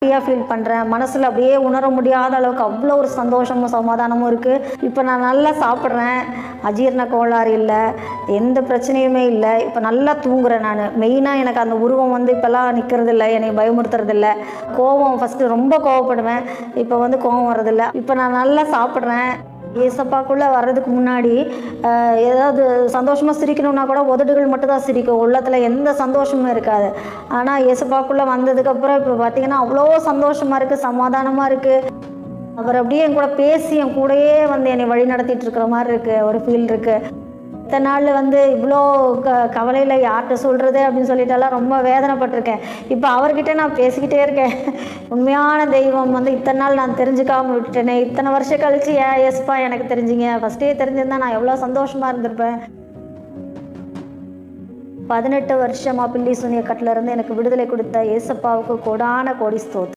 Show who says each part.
Speaker 1: ஃப்ரீயாக ஃபீல் பண்ணுறேன். மனசில் அப்படியே உணர முடியாத அளவுக்கு அவ்வளோ ஒரு சந்தோஷமும் சமாதானமும் இருக்குது. இப்போ நான் நல்லா சாப்பிட்றேன், அஜீரண கோளாறு இல்லை, எந்த பிரச்சனையுமே இல்லை. இப்போ நல்லா தூங்குறேன். நான் மெயினாக எனக்கு அந்த உருவம் வந்து இப்போல்லாம் நிற்கிறதில்ல, என்னை பயமுறுத்துறதில்ல. கோபம் ஃபஸ்ட்டு ரொம்ப கோவப்படுவேன், இப்போ வந்து கோபம் வர்றதில்ல. இப்போ நான் நல்லா சாப்பிட்றேன். ஏசப்பாக்குள்ளே வர்றதுக்கு முன்னாடி ஏதாவது சந்தோஷமாக சிரிக்கணுன்னா கூட உதடுகள் மட்டும்தான் சிரிக்கும், உள்ளத்தில் எந்த சந்தோஷமும் இருக்காது. ஆனால் ஏசப்பாக்குள்ளே வந்ததுக்கப்புறம் இப்போ பார்த்திங்கன்னா அவ்வளோ சந்தோஷமாக இருக்குது, சமாதானமாக இருக்குது. அவர் அப்படியே என் கூட பேசி என் கூடயே வந்து என்னை வழி நடத்திட்டு இருக்கிற மாதிரி இருக்குது, ஒரு ஃபீல் இருக்குது. இத்தனை நாள் வந்து இவ்வளோ கவலையில் யார்கிட்ட சொல்கிறது அப்படின்னு சொல்லிட்டாலாம் ரொம்ப வேதனைப்பட்டிருக்கேன். இப்போ அவர்கிட்ட நான் பேசிக்கிட்டே இருக்கேன். உண்மையான தெய்வம் வந்து இத்தனை நாள் நான் தெரிஞ்சுக்காமல் விட்டுட்டேனே, இத்தனை வருஷம் கழிச்சு ஏன் ஏசப்பா எனக்கு தெரிஞ்சிங்க, ஃபஸ்ட்டே தெரிஞ்சிருந்தா நான் எவ்வளோ சந்தோஷமாக இருந்திருப்பேன். 18 வருஷமாக பில்லி சூனிய கட்டிலேருந்து எனக்கு விடுதலை கொடுத்த ஏசப்பாவுக்கு கோடான கோடி ஸ்தோத்திரம்.